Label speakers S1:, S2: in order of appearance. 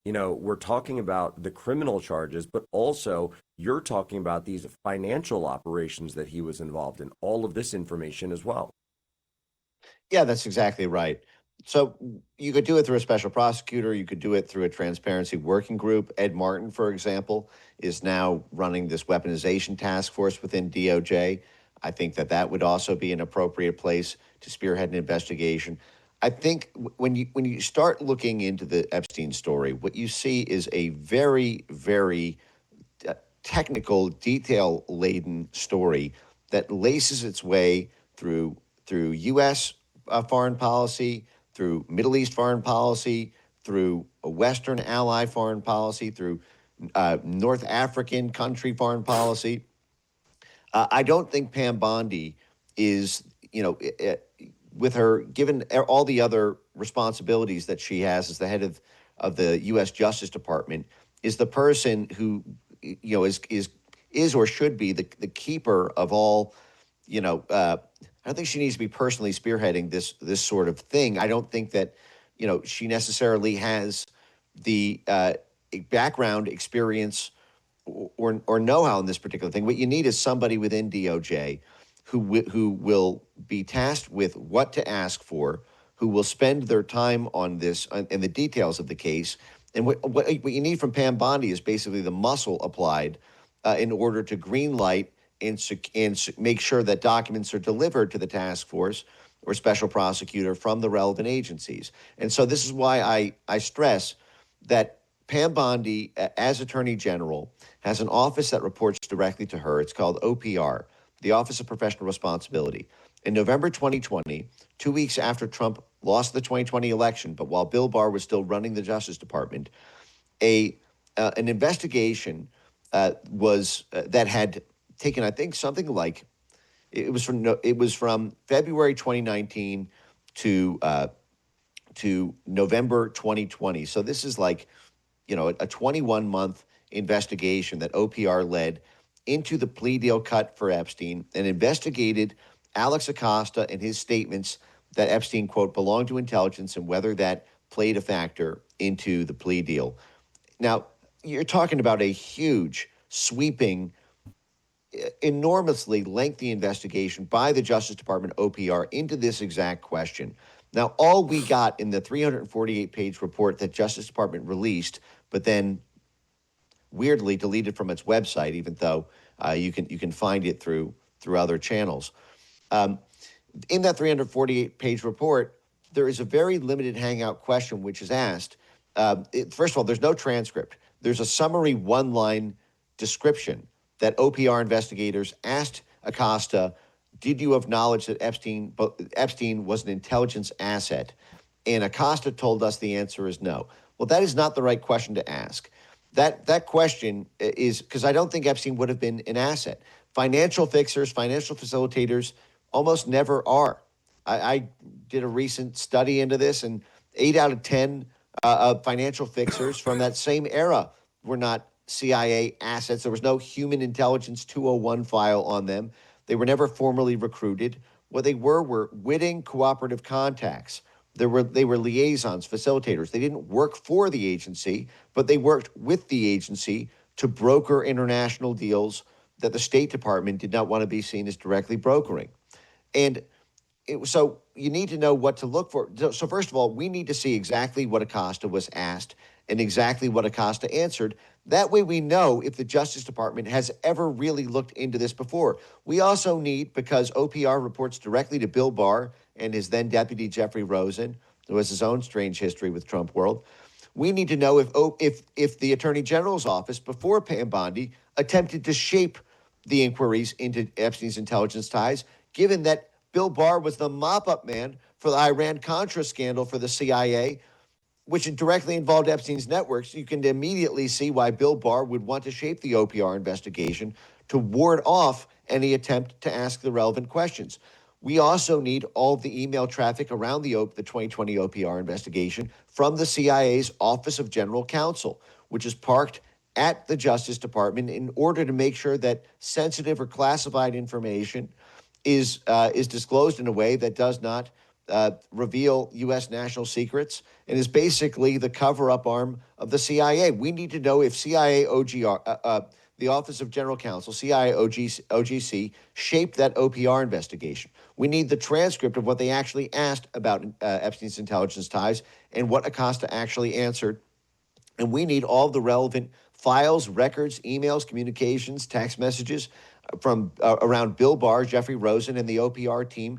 S1: we're talking about the criminal charges, but also you're talking about these financial operations that he was involved in, all of this information as well.
S2: Yeah, that's exactly right. So you could do it through a special prosecutor. You could do it through a transparency working group. Ed Martin, for example, is now running this weaponization task force within DOJ. I think that that would also be an appropriate place to spearhead an investigation. I think when you start looking into the Epstein story, what you see is a very, very technical, detail laden story that laces its way through U.S. Foreign policy, through Middle East foreign policy, through a Western ally foreign policy, through North African country foreign policy. I don't think Pam Bondi is, with her, given all the other responsibilities that she has as the head of the U.S. Justice Department, is the person who, is or should be the keeper of all, I don't think she needs to be personally spearheading this sort of thing. I don't think that, she necessarily has the background experience or know-how in this particular thing. What you need is somebody within DOJ who will be tasked with what to ask for, who will spend their time on this and the details of the case. And what you need from Pam Bondi is basically the muscle applied in order to green light and make sure that documents are delivered to the task force or special prosecutor from the relevant agencies. And so this is why I stress that Pam Bondi, as Attorney General, has an office that reports directly to her. It's called OPR, the Office of Professional Responsibility. In November 2020, 2 weeks after Trump lost the 2020 election, but while Bill Barr was still running the Justice Department, an investigation was that had taken, I think, something like it was from February 2019 to November 2020. So this is like, a 21-month investigation that OPR led into the plea deal cut for Epstein and investigated Alex Acosta and his statements that Epstein, quote, belonged to intelligence and whether that played a factor into the plea deal. Now, you're talking about a huge, sweeping, enormously lengthy investigation by the Justice Department OPR into this exact question. Now, all we got in the 348-page report that Justice Department released, but then weirdly deleted from its website, even though you can find it through other channels. In that 348-page report, there is a very limited hangout question which is asked. First of all, there's no transcript. There's a summary one-line description that OPR investigators asked Acosta, did you have knowledge that Epstein was an intelligence asset? And Acosta told us the answer is no. Well, that is not the right question to ask. That question is because I don't think Epstein would have been an asset. Financial fixers, financial facilitators almost never are. I did a recent study into this, and 8 out of 10 financial fixers from that same era were not CIA assets. There was no human intelligence 201 file on them. They were never formally recruited. What they were witting cooperative contacts. They were liaisons, facilitators. They didn't work for the agency, but they worked with the agency to broker international deals that the State Department did not want to be seen as directly brokering. And so you need to know what to look for. So first of all, we need to see exactly what Acosta was asked and exactly what Acosta answered. That way we know if the Justice Department has ever really looked into this before. We also need, because OPR reports directly to Bill Barr and his then deputy Jeffrey Rosen, who has his own strange history with Trump world, we need to know if the Attorney General's office before Pam Bondi attempted to shape the inquiries into Epstein's intelligence ties, given that Bill Barr was the mop-up man for the Iran-Contra scandal for the CIA, which directly involved Epstein's networks. You can immediately see why Bill Barr would want to shape the OPR investigation to ward off any attempt to ask the relevant questions. We also need all of the email traffic around the 2020 OPR investigation from the CIA's Office of General Counsel, which is parked at the Justice Department in order to make sure that sensitive or classified information is disclosed in a way that does not reveal U.S. national secrets and is basically the cover-up arm of the CIA. We need to know if CIA OGR, the Office of General Counsel, CIA OGC, shaped that OPR investigation. We need the transcript of what they actually asked about Epstein's intelligence ties and what Acosta actually answered. And we need all the relevant files, records, emails, communications, text messages from around Bill Barr, Jeffrey Rosen, and the OPR team